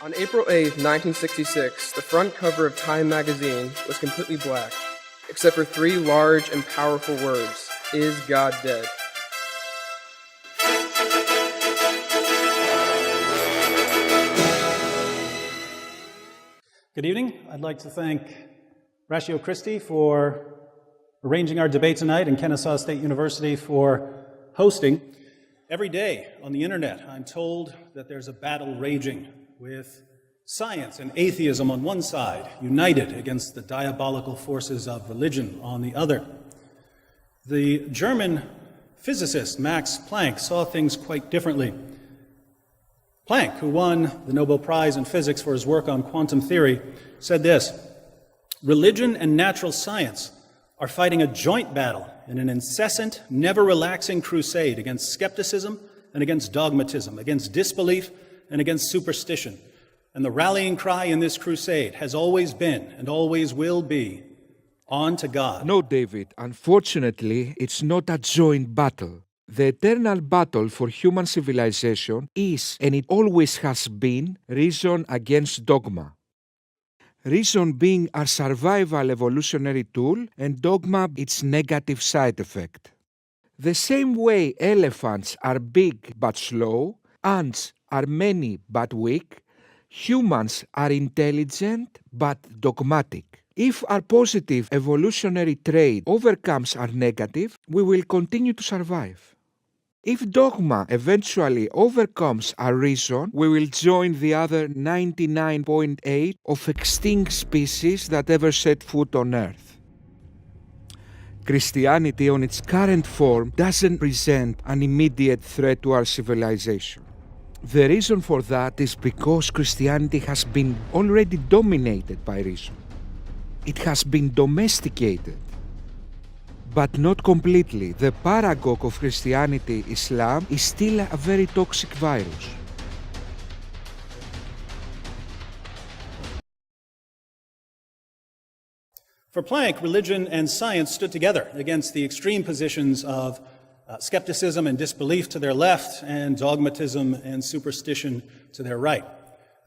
On April 8, 1966, the front cover of Time magazine was completely black, except for three large and powerful words: "Is God dead?" Good evening. I'd like to thank Ratio Christi for arranging our debate tonight and Kennesaw State University for hosting. Every day on the internet, I'm told that there's a battle raging with science and atheism on one side, united against the diabolical forces of religion on the other. The German physicist Max Planck saw things quite differently. Planck, who won the Nobel Prize in Physics for his work on quantum theory, said this: "Religion and natural science are fighting a joint battle in an incessant, never-relaxing crusade against skepticism and against dogmatism, against disbelief and against superstition. And the rallying cry in this crusade has always been and always will be, on to God." No, David, unfortunately, it's not a joint battle. The eternal battle for human civilization is, and it always has been, reason against dogma. Reason being our survival evolutionary tool, and dogma its negative side effect. The same way elephants are big but slow, ants are many but weak, humans are intelligent but dogmatic. If our positive evolutionary trait overcomes our negative, we will continue to survive. If dogma eventually overcomes our reason, we will join the other 99.8 of extinct species that ever set foot on Earth. Christianity on its current form doesn't present an immediate threat to our civilization. The reason for that is because Christianity has been already dominated by reason. It has been domesticated. But not completely. The paragon of Christianity, Islam, is still a very toxic virus. For Planck, religion and science stood together against the extreme positions of skepticism and disbelief to their left and dogmatism and superstition to their right.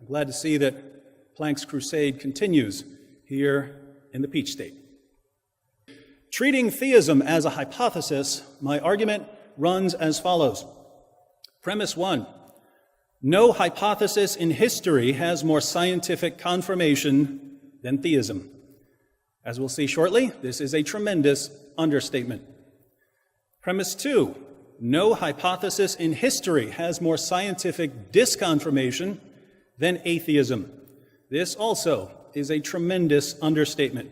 I'm glad to see that Planck's crusade continues here in the Peach State. Treating theism as a hypothesis, my argument runs as follows. Premise 1, no hypothesis in history has more scientific confirmation than theism. As we'll see shortly, this is a tremendous understatement. Premise 2, no hypothesis in history has more scientific disconfirmation than atheism. This also is a tremendous understatement.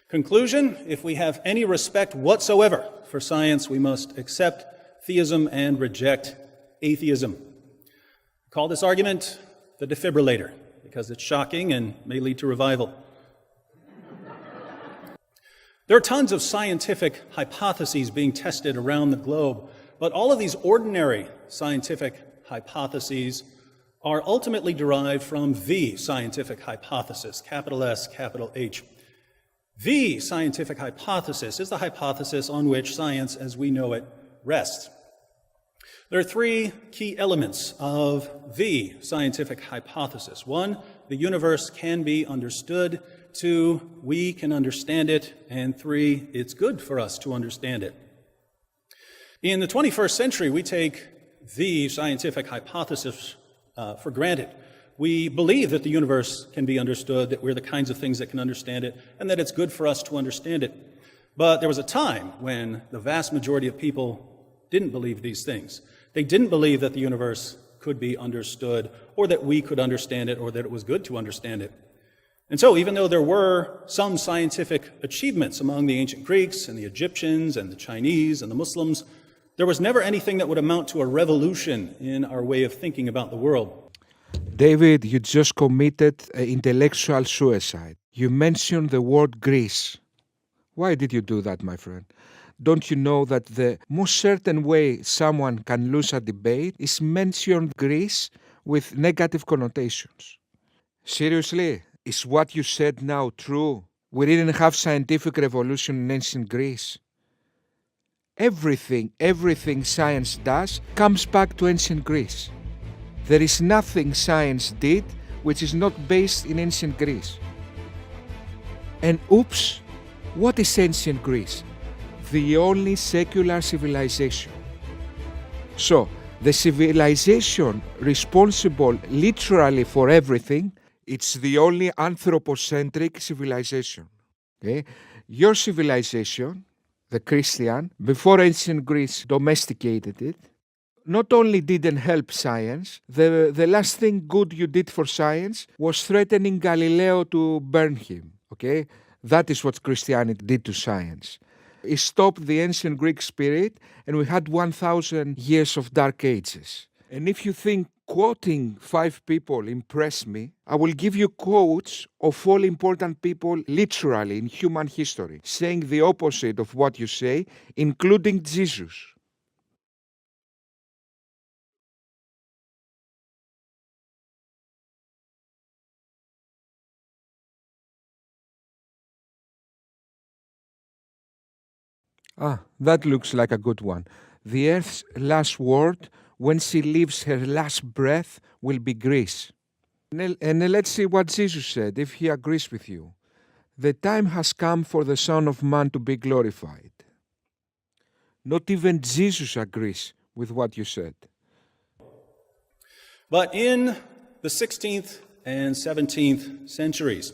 Conclusion, if we have any respect whatsoever for science, we must accept theism and reject atheism. I call this argument the defibrillator, because it's shocking and may lead to revival. There are tons of scientific hypotheses being tested around the globe, but all of these ordinary scientific hypotheses are ultimately derived from the scientific hypothesis, capital S, capital H. The scientific hypothesis is the hypothesis on which science as we know it rests. There are three key elements of the scientific hypothesis. One, the universe can be understood. Two, we can understand it. And three, it's good for us to understand it. In the 21st century, we take the scientific hypothesis for granted. We believe that the universe can be understood, that we're the kinds of things that can understand it, and that it's good for us to understand it. But there was a time when the vast majority of people didn't believe these things. They didn't believe that the universe could be understood, or that we could understand it, or that it was good to understand it. And so, even though there were some scientific achievements among the ancient Greeks and the Egyptians and the Chinese and the Muslims, there was never anything that would amount to a revolution in our way of thinking about the world. David, you just committed intellectual suicide. You mentioned the word Greece. Why did you do that, my friend? Don't you know that the most certain way someone can lose a debate is mention Greece with negative connotations? Seriously, is what you said now true? We didn't have scientific revolution in ancient Greece. Everything science does comes back to ancient Greece. There is nothing science did which is not based in ancient Greece. And oops, what is ancient Greece? The only secular civilization. So, the civilization responsible literally for everything, it's the only anthropocentric civilization. Okay? Your civilization, the Christian, before ancient Greece domesticated it, not only didn't help science, the last thing good you did for science was threatening Galileo to burn him. Okay? That is what Christianity did to science. It stopped the ancient Greek spirit, and we had 1,000 years of dark ages. And if you think quoting 5 people impress me, I will give you quotes of all important people literally in human history, saying the opposite of what you say, including Jesus. That looks like a good one. The earth's last word, when she leaves her last breath, will be Greece. And let's see what Jesus said, if he agrees with you. The time has come for the Son of Man to be glorified. Not even Jesus agrees with what you said. But in the 16th and 17th centuries,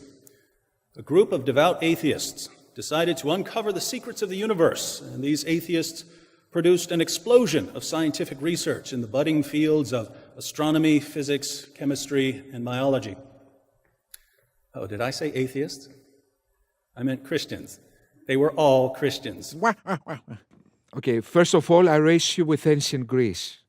a group of devout atheists decided to uncover the secrets of the universe, and these atheists produced an explosion of scientific research in the budding fields of astronomy, physics, chemistry, and biology. Oh, did I say atheists? I meant Christians. They were all Christians. Okay, first of all, I raise you with ancient Greece.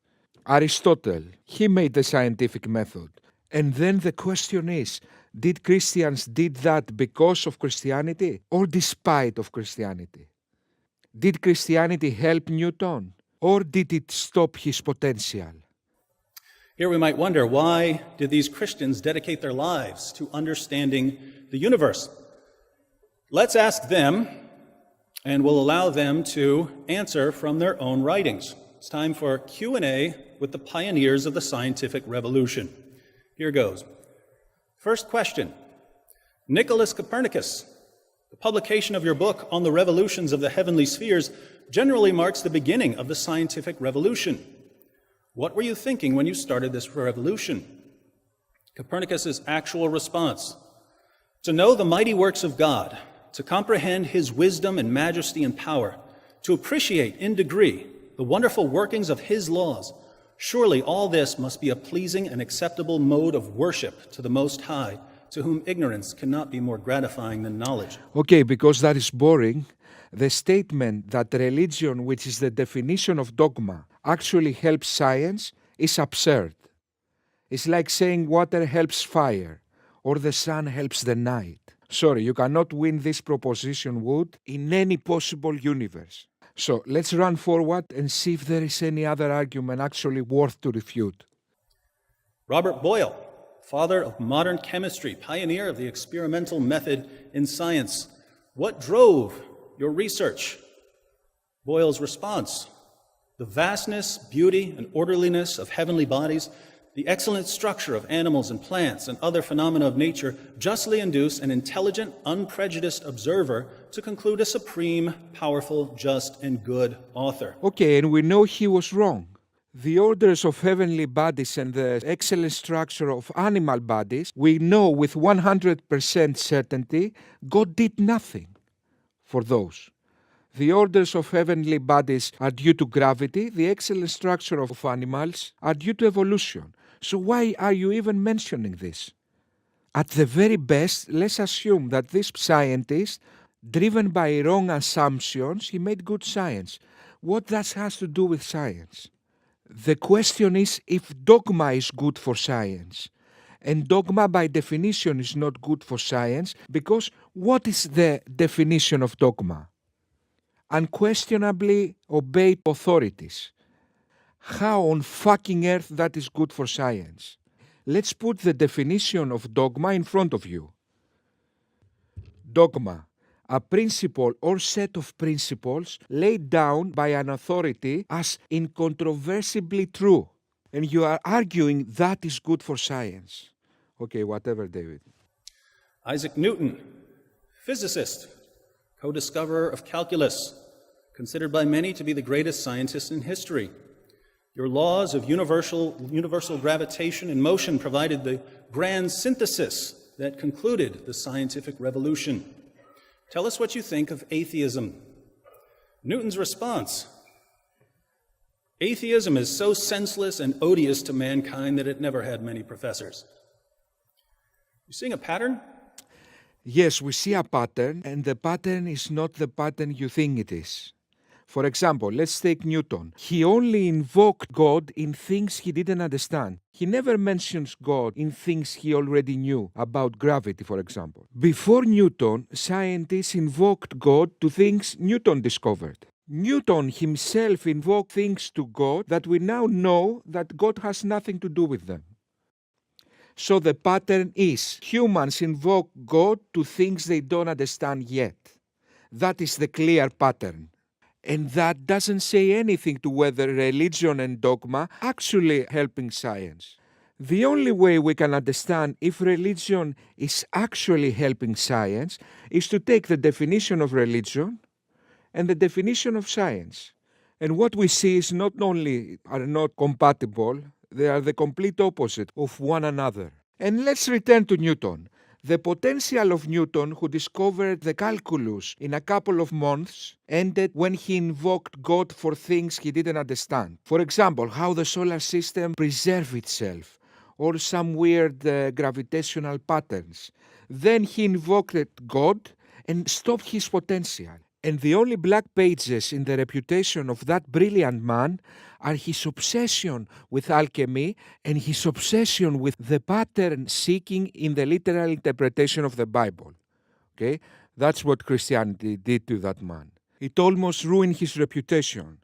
Aristotle, he made the scientific method. And then the question is, did Christians did that because of Christianity or despite of Christianity? Did Christianity help Newton or did it stop his potential? Here we might wonder, why did these Christians dedicate their lives to understanding the universe? Let's ask them, and we'll allow them to answer from their own writings. It's time for Q&A with the pioneers of the scientific revolution. Here goes. First question. Nicholas Copernicus, the publication of your book on the revolutions of the heavenly spheres generally marks the beginning of the scientific revolution. What were you thinking when you started this revolution? Copernicus's actual response. To know the mighty works of God, to comprehend his wisdom and majesty and power, to appreciate in degree the wonderful workings of his laws, surely all this must be a pleasing and acceptable mode of worship to the Most High, to whom ignorance cannot be more gratifying than knowledge. Okay, because that is boring, the statement that religion, which is the definition of dogma, actually helps science is absurd. It's like saying water helps fire or the sun helps the night. Sorry, you cannot win this proposition, Wood, in any possible universe. So let's run forward and see if there is any other argument actually worth to refute. Robert Boyle, father of modern chemistry, pioneer of the experimental method in science. What drove your research? Boyle's response. The vastness, beauty, and orderliness of heavenly bodies, the excellent structure of animals and plants and other phenomena of nature justly induce an intelligent, unprejudiced observer to conclude a supreme, powerful, just, and good author. Okay, and we know he was wrong. The orders of heavenly bodies and the excellent structure of animal bodies, we know with 100% certainty God did nothing for those. The orders of heavenly bodies are due to gravity, the excellent structure of animals are due to evolution. So why are you even mentioning this? At the very best, let's assume that this scientist, driven by wrong assumptions, he made good science. What that has to do with science? The question is if dogma is good for science. And dogma by definition is not good for science because what is the definition of dogma? Unquestionably obey authorities. How on fucking earth that is good for science? Let's put the definition of dogma in front of you. Dogma, a principle or set of principles laid down by an authority as incontrovertibly true. And you are arguing that is good for science. Okay, whatever, David. Isaac Newton, physicist, co-discoverer of calculus, considered by many to be the greatest scientist in history. Your laws of universal gravitation and motion provided the grand synthesis that concluded the scientific revolution. Tell us what you think of atheism. Newton's response: atheism is so senseless and odious to mankind that it never had many professors. You seeing a pattern? Yes, we see a pattern, and the pattern is not the pattern you think it is. For example, let's take Newton. He only invoked God in things he didn't understand. He never mentions God in things he already knew, about gravity, for example. Before Newton, scientists invoked God to things Newton discovered. Newton himself invoked things to God that we now know that God has nothing to do with them. So the pattern is humans invoke God to things they don't understand yet. That is the clear pattern. And that doesn't say anything to whether religion and dogma actually helping science. The only way we can understand if religion is actually helping science is to take the definition of religion and the definition of science. And what we see is not only are not compatible, they are the complete opposite of one another. And let's return to Newton. The potential of Newton, who discovered the calculus in a couple of months, ended when he invoked God for things he didn't understand. For example, how the solar system preserves itself, or some weird gravitational patterns. Then he invoked God and stopped his potential. And the only black pages in the reputation of that brilliant man are his obsession with alchemy and his obsession with the pattern seeking in the literal interpretation of the Bible. Okay? That's what Christianity did to that man. It almost ruined his reputation.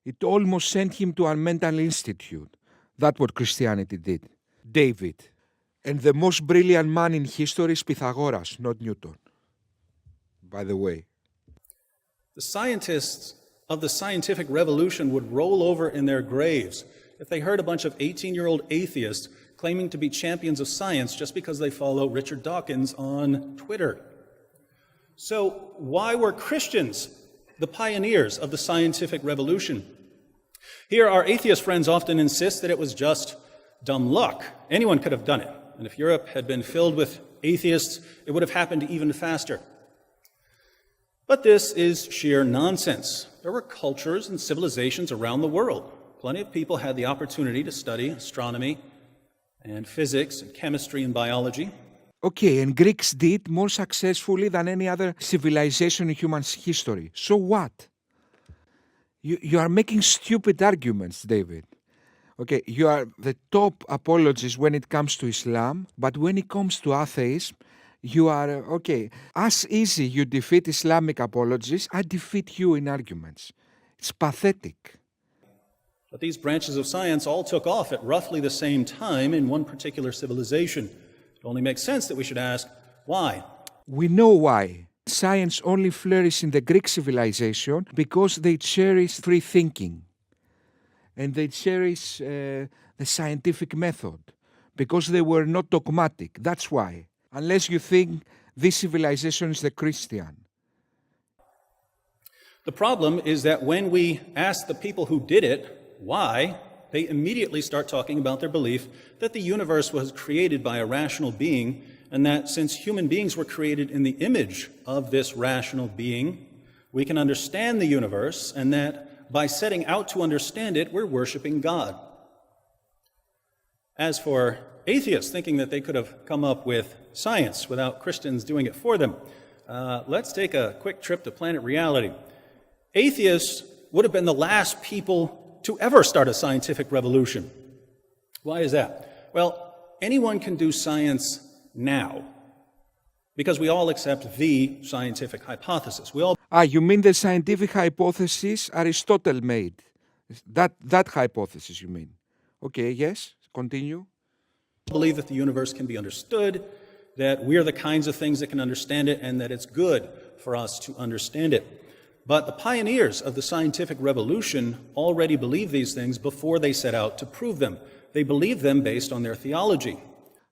It almost sent him to a mental institute. That's what Christianity did. David. And the most brilliant man in history is Pythagoras, not Newton. By the way. The scientists of the scientific revolution would roll over in their graves if they heard a bunch of 18-year-old atheists claiming to be champions of science just because they follow Richard Dawkins on Twitter. So why were Christians the pioneers of the scientific revolution? Here, our atheist friends often insist that it was just dumb luck. Anyone could have done it. And if Europe had been filled with atheists, it would have happened even faster. But this is sheer nonsense. There were cultures and civilizations around the world. Plenty of people had the opportunity to study astronomy and physics and chemistry and biology. Okay, and Greeks did more successfully than any other civilization in human history. So what? You are making stupid arguments, David. Okay, you are the top apologist when it comes to Islam, but when it comes to atheism, you are, okay, as easy you defeat Islamic apologists, I defeat you in arguments. It's pathetic. But these branches of science all took off at roughly the same time in one particular civilization. It only makes sense that we should ask, why? We know why. Science only flourished in the Greek civilization because they cherish free thinking. And they cherish the scientific method because they were not dogmatic. That's why. Unless you think this civilization is the Christian. The problem is that when we ask the people who did it why, they immediately start talking about their belief that the universe was created by a rational being, and that since human beings were created in the image of this rational being, we can understand the universe, and that by setting out to understand it, we're worshiping God. As for atheists thinking that they could have come up with science without Christians doing it for them, let's take a quick trip to planet reality. Atheists would have been the last people to ever start a scientific revolution. Why is that? Well, anyone can do science now because we all accept the scientific hypothesis. You mean the scientific hypothesis Aristotle made? That hypothesis you mean? Okay, yes, continue. Believe that the universe can be understood, that we're the kinds of things that can understand it, and that it's good for us to understand it. But the pioneers of the scientific revolution already believed these things before they set out to prove them. They believed them based on their theology.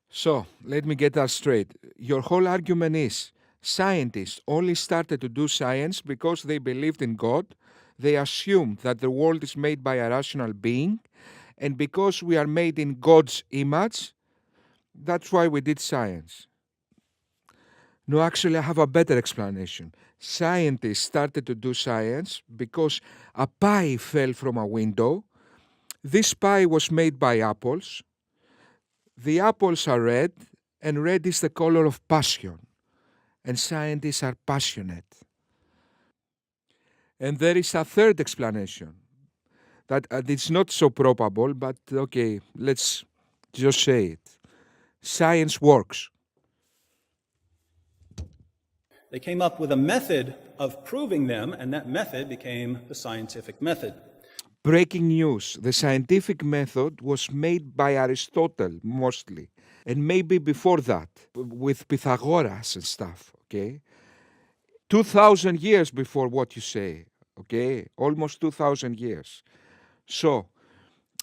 So, let me get that straight. Your whole argument is scientists only started to do science because they believed in God, they assumed that the world is made by a rational being, and because we are made in God's image, that's why we did science. No, actually, I have a better explanation. Scientists started to do science because a pie fell from a window. This pie was made by apples. The apples are red, and red is the color of passion. And scientists are passionate. And there is a third explanation that it's not so probable, but okay, let's just say it. Science works. They came up with a method of proving them, and that method became the scientific method. Breaking news. The scientific method was made by Aristotle mostly, and maybe before that, with Pythagoras and stuff, okay? 2,000 years before what you say, okay? Almost 2,000 years. So,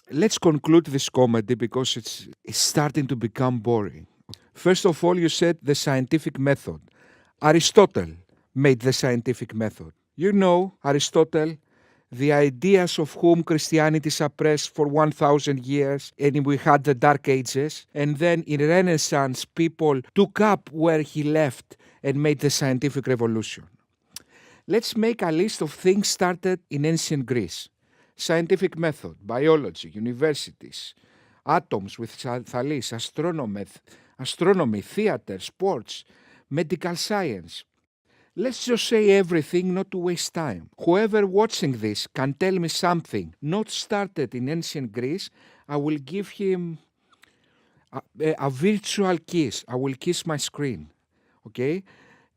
let's conclude this comedy because it's starting to become boring. First of all, you said the scientific method. Aristotle made the scientific method. You know, Aristotle, the ideas of whom Christianity suppressed for 1,000 years, and we had the Dark Ages, and then in Renaissance, people took up where he left and made the scientific revolution. Let's make a list of things started in ancient Greece. Scientific method, biology, universities, atoms with Thalys, astronomy, theater, sports, medical science. Let's just say everything, not to waste time. Whoever watching this can tell me something not started in ancient Greece, I will give him a virtual kiss. I will kiss my screen. Okay?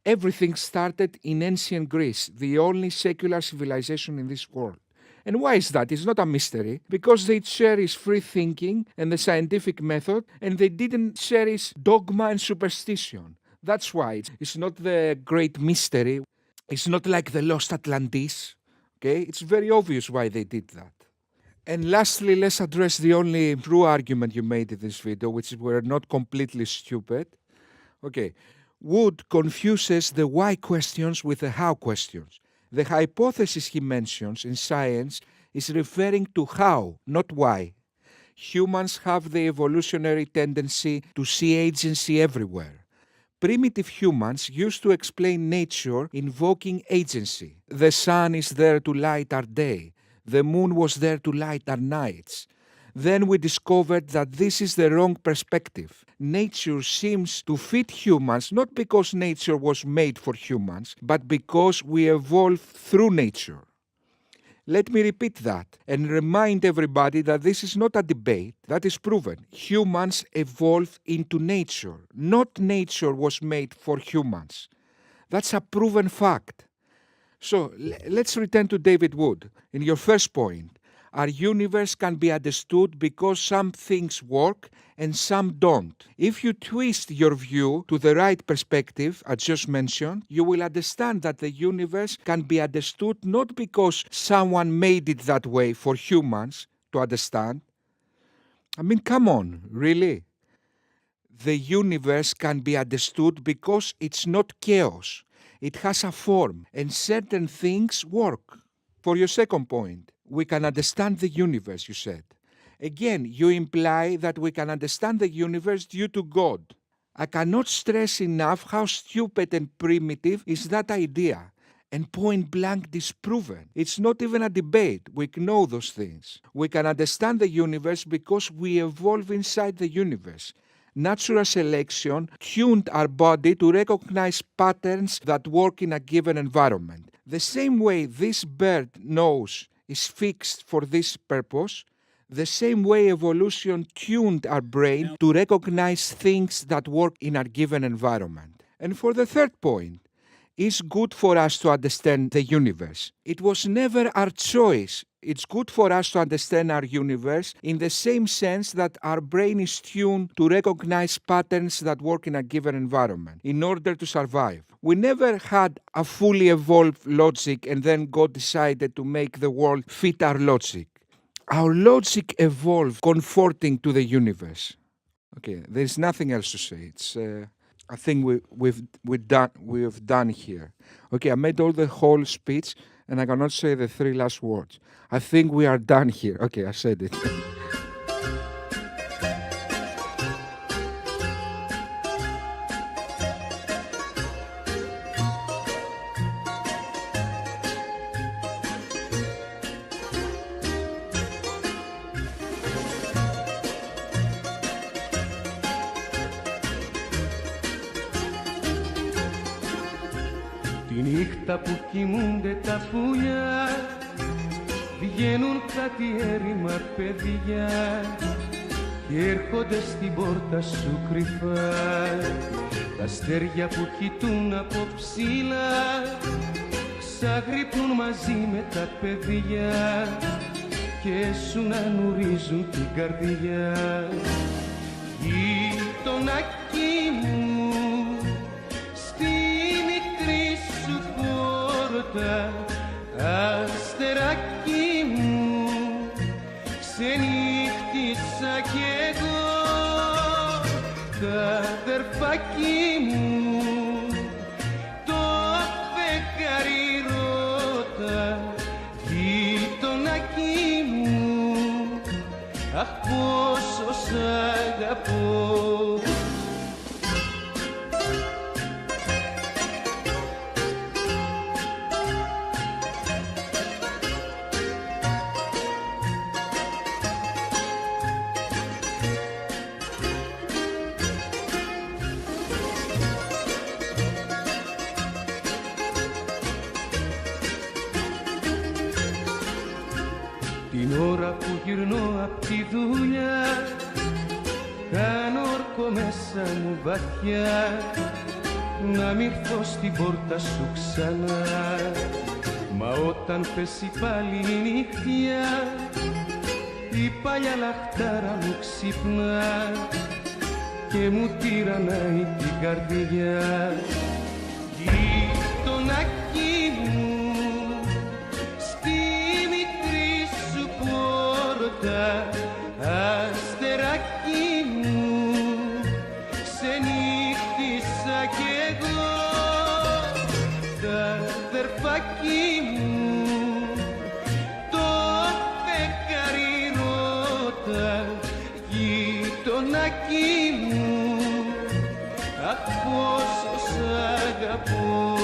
Everything started in ancient Greece, the only secular civilization in this world. And why is that? It's not a mystery. Because they cherish free thinking and the scientific method, and they didn't cherish dogma and superstition. That's why it's not the great mystery. It's not like the lost Atlantis. Okay? It's very obvious why they did that. And lastly, let's address the only true argument you made in this video, which were not completely stupid. Okay. Wood confuses the why questions with the how questions. The hypothesis he mentions in science is referring to how, not why. Humans have the evolutionary tendency to see agency everywhere. Primitive humans used to explain nature invoking agency. The sun is there to light our day. The moon was there to light our nights. Then we discovered that this is the wrong perspective. Nature seems to fit humans not because nature was made for humans, but because we evolved through nature. Let me repeat that and remind everybody that this is not a debate. That is proven. Humans evolved into nature. Not nature was made for humans. That's a proven fact. So let's return to David Wood. In your first point, our universe can be understood because some things work and some don't. If you twist your view to the right perspective, as just mentioned, you will understand that the universe can be understood not because someone made it that way for humans to understand. I mean, come on, really? The universe can be understood because it's not chaos. It has a form, and certain things work. For your second point, we can understand the universe, you said. Again, you imply that we can understand the universe due to God. I cannot stress enough how stupid and primitive is that idea, and point blank disproven. It's not even a debate. We know those things. We can understand the universe because we evolve inside the universe. Natural selection tuned our body to recognize patterns that work in a given environment. The same way this bird nose is fixed for this purpose, the same way evolution tuned our brain to recognize things that work in our given environment. And for the third point, is good for us to understand the universe. It was never our choice. It's good for us to understand our universe in the same sense that our brain is tuned to recognize patterns that work in a given environment in order to survive. We never had a fully evolved logic and then God decided to make the world fit our logic. Our logic evolved conforming to the universe. Okay, there's nothing else to say. It's I think we've done here. Okay, I made all the whole speech and I cannot say the 3 last words. I think we are done here. Okay, I said it. Τη νύχτα που κοιμούνται τα πουλιά βγαίνουν κάτι έρημα παιδιά και έρχονται στην πόρτα σου κρυφά τα αστέρια που κοιτούν από ψηλά ξαγρυπνούν μαζί με τα παιδιά και σου να νουρίζουν την καρδιά. Γείτονακι μου αστεράκι μου ξενύχτησα κι εγώ τα αδερφάκι μου το φεγγάρι ρώτα γείτονάκι μου αχ πόσο σ' αγαπώ. Την ώρα που γυρνώ απ' τη δουλειά κάνω όρκο μέσα μου βαθιά να μ' ήρθω στην πόρτα σου ξανά. Μα όταν πέσει πάλι η νύχτια η παλιά λαχτάρα μου ξυπνά και μου τυραννάει την καρδιά. Γείτονακι μου αστεράκι μου ξενύχτησα κι εγώ τα αδερφάκι μου το φεγγάρι ρώτα γείτονάκι μου αχ πόσο σ' αγαπώ.